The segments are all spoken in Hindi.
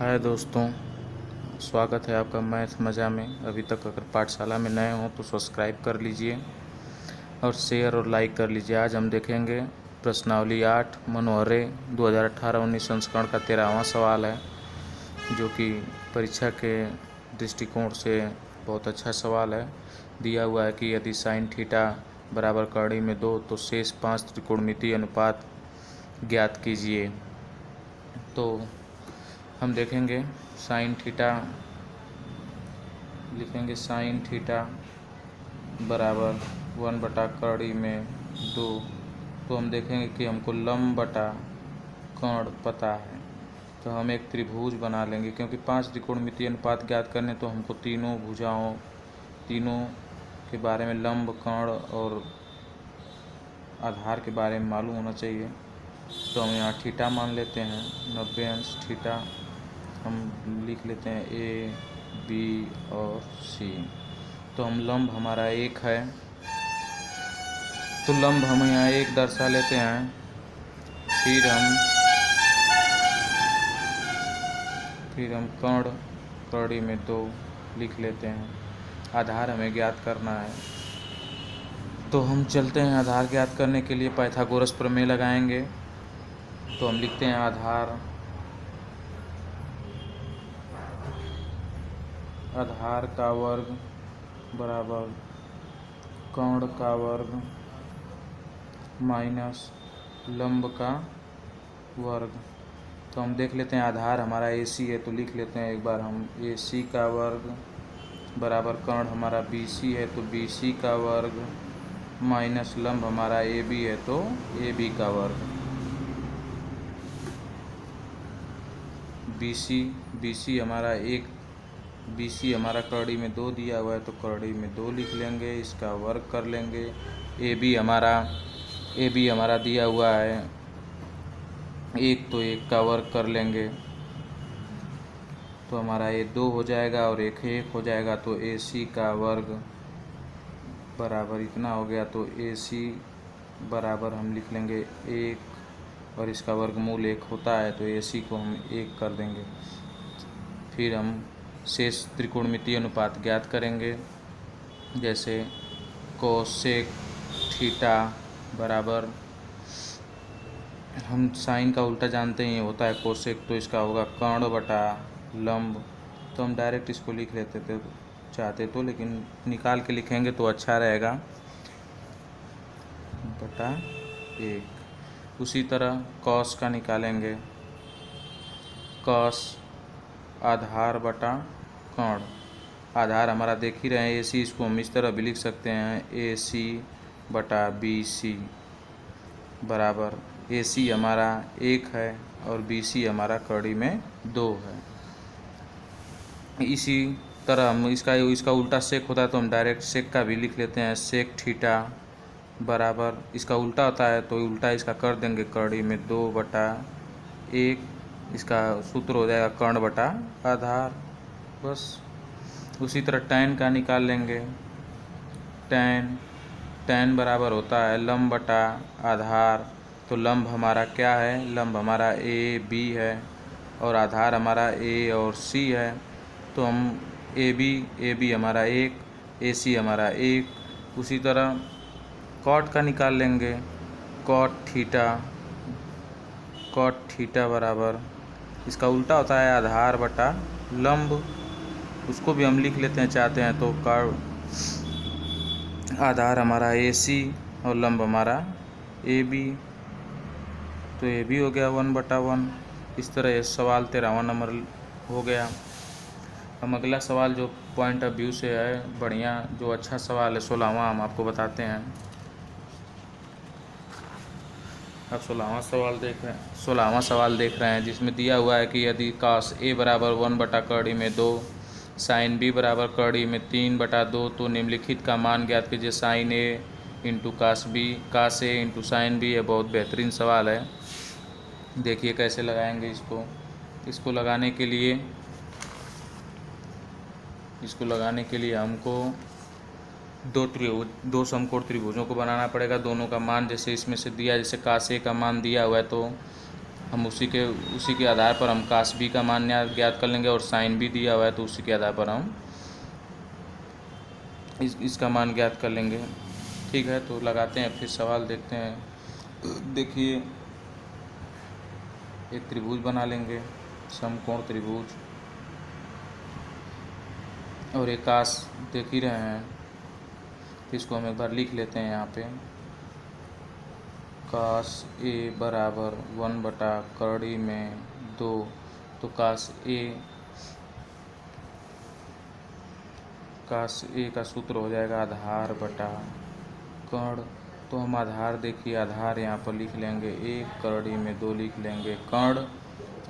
हाय दोस्तों, स्वागत है आपका मैथ मज़ा में। अभी तक अगर पाठशाला में नए हों तो सब्सक्राइब कर लीजिए और शेयर और लाइक कर लीजिए। आज हम देखेंगे प्रश्नावली 8 मनोहरे 2018-19 संस्करण का 13वां सवाल है, जो कि परीक्षा के दृष्टिकोण से बहुत अच्छा सवाल है। दिया हुआ है कि यदि साइन थीटा बराबर कड़ी में 2 तो शेष 5 त्रिकोणमितीय अनुपात ज्ञात कीजिए। तो हम देखेंगे साइन थीटा, लिखेंगे साइन थीटा बराबर 1/कड़ी में 2। तो हम देखेंगे कि हमको लंब बटा कर्ण पता है, तो हम एक त्रिभुज बना लेंगे। क्योंकि 5 त्रिकोणमितीय अनुपात ज्ञात करने तो हमको तीनों भुजाओं के बारे में, लंब, कर्ण और आधार के बारे में मालूम होना चाहिए। तो हम यहाँ थीटा मान लेते हैं 90 अंश थीटा। हम लिख लेते हैं ए, बी और सी। तो हम लंब हमारा 1 है, तो लंब हम यहाँ 1 दर्शा लेते हैं। फिर हम कर्ण कड़ी में 2 लिख लेते हैं। आधार हमें ज्ञात करना है, तो हम चलते हैं आधार ज्ञात करने के लिए पाइथागोरस प्रमेय लगाएंगे। तो हम लिखते हैं आधार का वर्ग बराबर कर्ण का वर्ग माइनस लंब का वर्ग। तो हम देख लेते हैं आधार हमारा AC है, तो लिख लेते हैं एक बार हम AC का वर्ग बराबर कर्ण हमारा BC है, तो BC का वर्ग माइनस लंब हमारा AB है, तो AB का वर्ग। BC हमारा कड़ी में 2 दिया हुआ है, तो कड़ी में 2 लिख लेंगे, इसका वर्ग कर लेंगे। AB हमारा दिया हुआ है 1, तो 1 का वर्ग कर लेंगे, तो हमारा ये 2 हो जाएगा और 1 हो जाएगा। तो AC का वर्ग बराबर इतना हो गया, तो AC बराबर हम लिख लेंगे 1 और इसका वर्गमूल 1 होता है, तो AC को हम 1 कर देंगे। फिर हम शेष त्रिकोणमितीय अनुपात ज्ञात करेंगे, जैसे कोसेक थीटा बराबर, हम साइन का उल्टा जानते हैं होता है कोसेक, तो इसका होगा कर्ण बटा लंब। तो हम डायरेक्ट इसको लिख लेते थे चाहते तो, लेकिन निकाल के लिखेंगे तो अच्छा रहेगा, बटा 1। उसी तरह कॉस का निकालेंगे, कॉस आधार बटा कर्ण। आधार हमारा देख ही रहे हैं AC, इसको हम इस तरह भी लिख सकते हैं AC बटा BC बराबर AC हमारा 1 है और BC हमारा कड़ी में 2 है। इसी तरह हम इसका उल्टा सेक होता है, तो हम डायरेक्ट सेक का भी लिख लेते हैं। सेक थीटा बराबर, इसका उल्टा होता है तो उल्टा इसका कर देंगे, कड़ी में 2/1। इसका सूत्र हो जाएगा कर्ण बटा आधार, बस। उसी तरह टैन का निकाल लेंगे। टैन बराबर होता है लंब बटा आधार। तो लंब हमारा क्या है, लंब हमारा AB है और आधार हमारा A और C है। तो हम AB हमारा 1, AC हमारा 1। उसी तरह कॉट का निकाल लेंगे, कॉट थीटा बराबर, इसका उल्टा होता है आधार बटा लंब, उसको भी हम लिख लेते हैं चाहते हैं तो। आधार हमारा AC और लंब हमारा AB, तो AB हो गया 1/1। इस तरह ये सवाल 13वां नंबर हो गया। हम अगला सवाल जो पॉइंट ऑफ व्यू से है बढ़िया, जो अच्छा सवाल है 16वां, हम आपको बताते हैं। अब 16वां सवाल देख रहे हैं, जिसमें दिया हुआ है कि यदि cos A बराबर 1/कड़ी में 2, साइन B बराबर कड़ी में 3/2, तो निम्नलिखित का मान ज्ञात कीजिए। Sine A into cos A into sine B। है बहुत बेहतरीन सवाल है, देखिए कैसे लगाएंगे इसको लगाने के लिए हमको दो समकोण त्रिभुजों को बनाना पड़ेगा। दोनों का मान जैसे इसमें से दिया, जैसे cos A का मान दिया हुआ है, तो हम उसी के आधार पर हम कास बी का मान ज्ञात कर लेंगे, और साइन भी दिया हुआ है तो उसी के आधार पर हम इसका मान ज्ञात कर लेंगे। ठीक है, तो लगाते हैं, फिर सवाल देखते हैं। देखिए, एक त्रिभुज बना लेंगे, समकोण त्रिभुज, और एक कास देख ही रहे हैं, इसको हम एक बार लिख लेते हैं यहाँ पे। कास ए बराबर 1/2 तो कास ए का सूत्र हो जाएगा आधार बटा कर्ण। तो हम आधार, देखिए आधार यहाँ पर लिख लेंगे 1/2 लिख लेंगे। कर्ण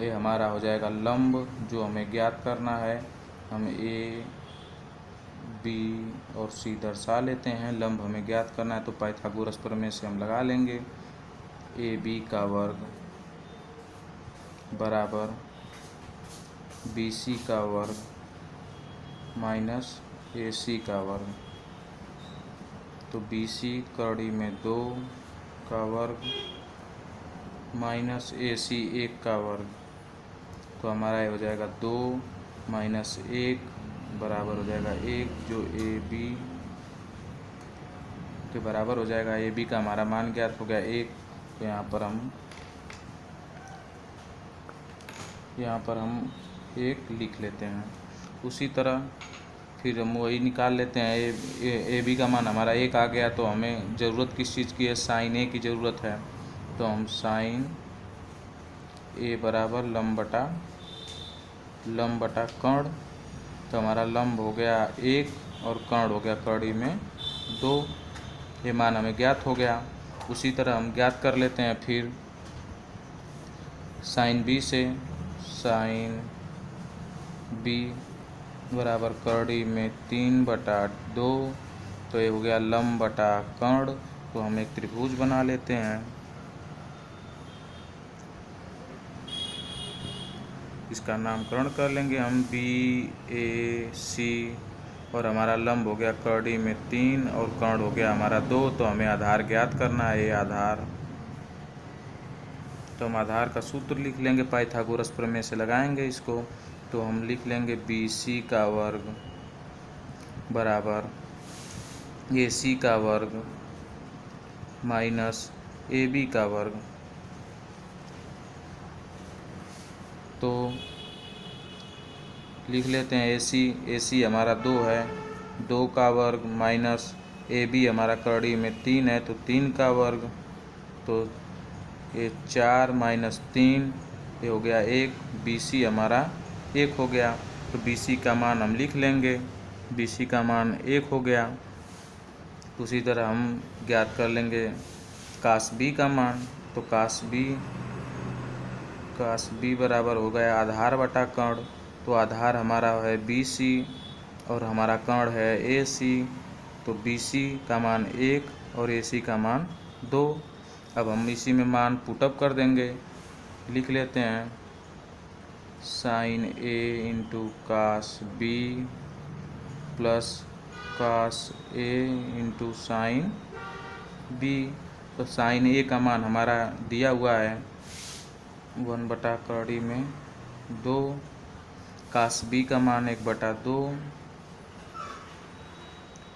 ये हमारा हो जाएगा लंब, जो हमें ज्ञात करना है। हम ए बी और सी दर्शा लेते हैं। लंब हमें ज्ञात करना है तो पाइथागोरस प्रमेय से हम लगा लेंगे। ए बी का वर्ग बराबर बी सी का वर्ग माइनस ए सी का वर्ग। तो बी सी कड़ी में 2 का वर्ग माइनस ए सी 1 का वर्ग। तो हमारा ये हो जाएगा 2 माइनस 1 बराबर हो जाएगा 1, जो ए बी के बराबर हो जाएगा। ए बी का हमारा मान ज्ञात हो गया 1। तो यहाँ पर हम 1 लिख लेते हैं। उसी तरह फिर हम वही निकाल लेते हैं। ए बी का मान हमारा 1 आ गया, तो हमें ज़रूरत किस चीज़ की है? साइन ए की ज़रूरत है। तो हम साइन ए बराबर लंब बटा कर्ण। तो हमारा लंब हो गया 1 और कर्ण हो गया कड़ी में 2। ये मान हमें ज्ञात हो गया। उसी तरह हम ज्ञात कर लेते हैं फिर साइन बी से। साइन बी बराबर कड़ी में 3/2। तो ये हो गया लंब बटा कर्ण। तो हम एक त्रिभुज बना लेते हैं। इसका नामकरण कर लेंगे हम बी ए सी, और हमारा लंब हो गया कड़ी में 3 और कर्ण हो गया हमारा 2। तो हमें आधार ज्ञात करना है। ये आधार, तो हम आधार का सूत्र लिख लेंगे, पाइथागोरस प्रमेय से लगाएंगे इसको। तो हम लिख लेंगे बी सी का वर्ग बराबर ए सी का वर्ग माइनस ए बी का वर्ग। तो लिख लेते हैं ए सी हमारा 2 है, 2 का वर्ग माइनस ए बी हमारा कड़ी में 3 है, तो 3 का वर्ग। तो ये 4 माइनस 3 ये हो गया 1। बी सी हमारा 1 हो गया। तो बी सी का मान हम लिख लेंगे। बी सी का मान 1 हो गया। उसी तरह हम ज्ञात कर लेंगे कास बी का मान। तो कास बी बराबर हो गया आधार बटा कर्ण। तो आधार हमारा है बी सी और हमारा कर्ण है ए सी। तो बी सी का मान 1 और ए सी का मान 2। अब हम इसी में मान पुटअप कर देंगे। लिख लेते हैं sine A into cos B plus cos A into sine B. तो साइन ए का मान हमारा दिया हुआ है 1/2 में 2। कास बी का मान 1/2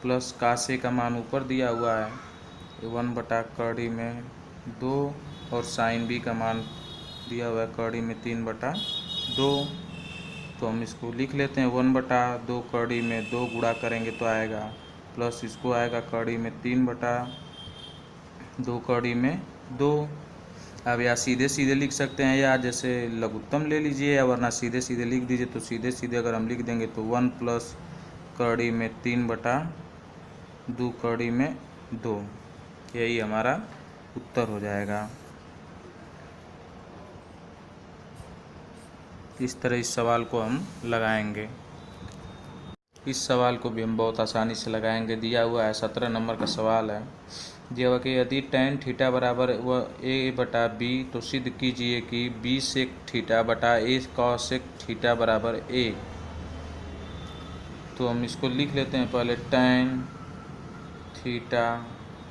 प्लस कास ए का मान ऊपर दिया हुआ है 1/2 में 2, और साइन बी का मान दिया हुआ है कड़ी में 3/2। तो हम इसको लिख लेते हैं 1/2 कड़ी में 2 गुणा करेंगे तो आएगा, प्लस इसको आएगा कड़ी में 3/2 कड़ी में 2। अब या सीधे सीधे लिख सकते हैं, या जैसे लघुत्तम ले लीजिए, या वरना सीधे सीधे लिख दीजिए। तो सीधे सीधे अगर हम लिख देंगे तो 1 प्लस कड़ी में 3/2 कड़ी में 2, यही हमारा उत्तर हो जाएगा। इस तरह इस सवाल को हम लगाएंगे। इस सवाल को भी हम बहुत आसानी से लगाएंगे। दिया हुआ है 17 नंबर का सवाल है। दिया हुआ कि यदि tan थीटा बराबर a बटा b, तो सिद्ध कीजिए कि b सेक थीटा बटा a कॉसेक थीटा बराबर a। तो हम इसको लिख लेते हैं पहले। tan थीटा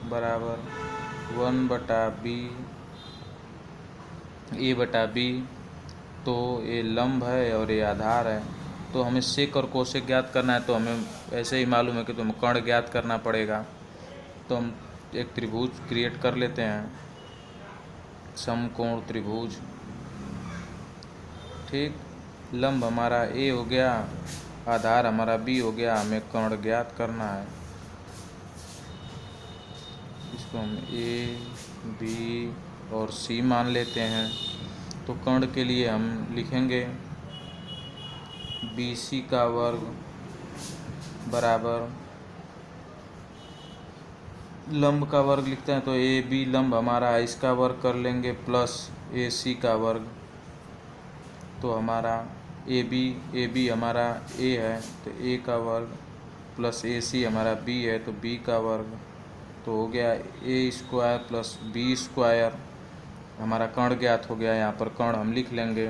बराबर 1/b ए बटा बी, तो ये लंब है और ये आधार है। तो हमें सेक और कोसेक ज्ञात करना है, तो हमें ऐसे ही मालूम है कि तुम्हें कर्ण ज्ञात करना पड़ेगा। तो हम एक त्रिभुज क्रिएट कर लेते हैं, समकोण त्रिभुज। ठीक, लंब हमारा ए हो गया, आधार हमारा बी हो गया, हमें कर्ण ज्ञात करना है। इसको हम ए बी और सी मान लेते हैं। तो कर्ण के लिए हम लिखेंगे बी सी का वर्ग बराबर लंब का वर्ग लिखते हैं, तो ए बी लंब हमारा है, इसका वर्ग कर लेंगे प्लस ए सी का वर्ग। तो हमारा ए बी हमारा ए है, तो ए का वर्ग प्लस ए सी हमारा बी है, तो बी का वर्ग। तो हो गया ए स्क्वायर प्लस बी स्क्वायर। हमारा कर्ण ज्ञात हो गया। यहाँ पर कर्ण हम लिख लेंगे,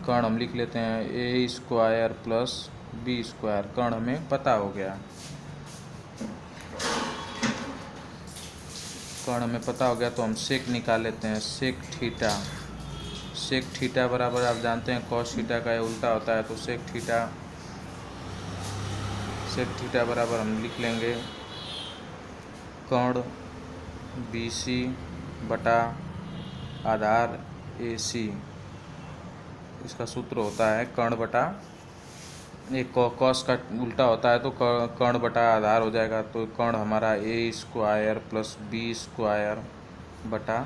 कर्ण हम लिख लेते हैं ए स्क्वायर प्लस बी स्क्वायर। कर्ण हमें पता हो गया, कर्ण हमें पता हो गया। तो हम सेक निकाल लेते हैं, सेक थीटा। सेक थीटा बराबर आप जानते हैं कॉस थीटा का उल्टा होता है। तो सेक थीटा बराबर हम लिख लेंगे कर्ण बी सी बटा आधार ए सी। इसका सूत्र होता है कर्ण बटा, एक कॉस का उल्टा होता है तो कर्ण बटा आधार हो जाएगा। तो कर्ण हमारा ए स्क्वायर प्लस बी स्क्वायर बटा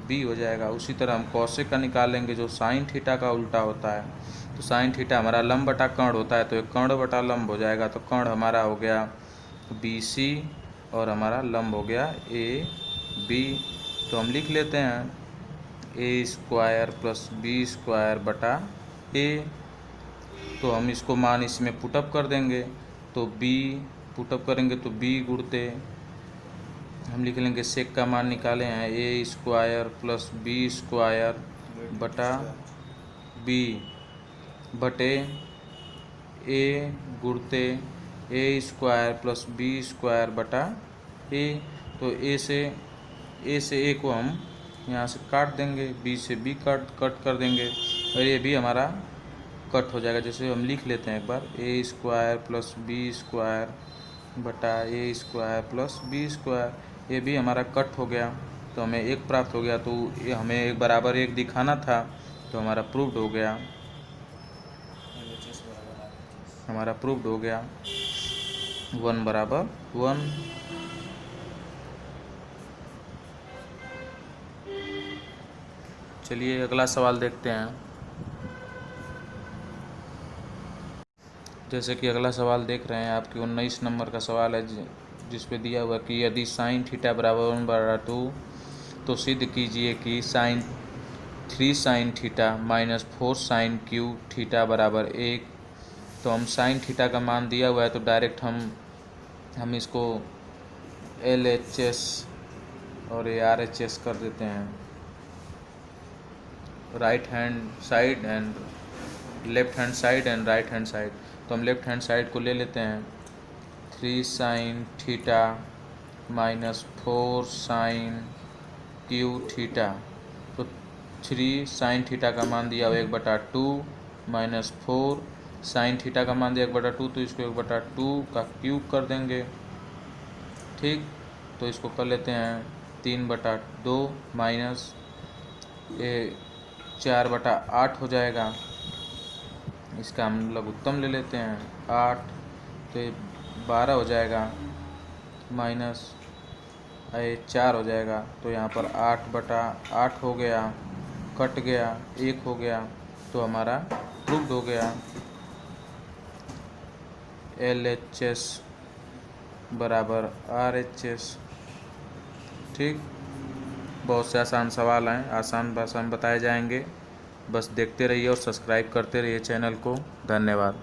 बी हो जाएगा। उसी तरह हम कॉसेक का निकालेंगे जो साइन थीटा का उल्टा होता है। तो साइन थीटा हमारा लंब बटा कर्ण होता है, तो एक कर्ण बटा लंब हो जाएगा। तो कर्ण हमारा हो गया बी सी और हमारा लंब हो गया ए बी। तो हम लिख लेते हैं ए स्क्वायर प्लस बी स्क्वायर बटा ए। तो हम इसको मान इसमें पुटअप कर देंगे, तो बी पुटअप करेंगे तो बी गुणते हम लिख लेंगे सेक का मान निकाले हैं ए स्क्वायर प्लस बी स्क्वायर बटा बी बटे ए गुणते ए स्क्वायर प्लस बी स्क्वायर बटा ए। तो ए से ए को हम यहाँ से काट देंगे, बी से बी कट कर देंगे और ये भी हमारा कट हो जाएगा। जैसे हम लिख लेते हैं एक बार ए स्क्वायर प्लस बी स्क्वायर बटा ए स्क्वायर प्लस बी स्क्वायर, ये भी हमारा कट हो गया। तो हमें एक प्राप्त हो गया। तो ये हमें एक बराबर एक दिखाना था, तो हमारा प्रूव्ड हो गया, हमारा प्रूव्ड हो गया 1 बराबर 1। चलिए अगला सवाल देखते हैं। जैसे कि अगला सवाल देख रहे हैं, आपके 19 नंबर का सवाल है जिस पे दिया हुआ कि यदि साइन थीटा बराबर 1/2 तो सिद्ध कीजिए कि three sine theta minus 4 sine cube theta बराबर 1। तो हम साइन थीटा का मान दिया हुआ है, तो डायरेक्ट हम इसको LHS और RHS कर देते हैं, right hand side and left hand side and right hand side. तो हम लेफ्ट हैंड साइड को ले लेते हैं 3 sine theta minus 4 sine cube theta. तो 3 साइन थीटा का मान दिया हुआ 1/2 माइनस 4 साइन थीटा का मान दिया 1/2, तो इसको 1/2 का क्यूब कर देंगे। ठीक, तो इसको कर लेते हैं 3/2 माइनस 4/8 हो जाएगा। इसका हम लघुत्तम ले लेते हैं 8, तो 12 हो जाएगा माइनस 4 हो जाएगा। तो यहाँ पर 8/8 हो गया, कट गया, 1 हो गया। तो हमारा प्रूव्ड हो गया LHS बराबर RHS। ठीक, बहुत से आसान सवाल हैं, आसान भाषा में बताए जाएंगे। बस देखते रहिए और सब्सक्राइब करते रहिए चैनल को। धन्यवाद।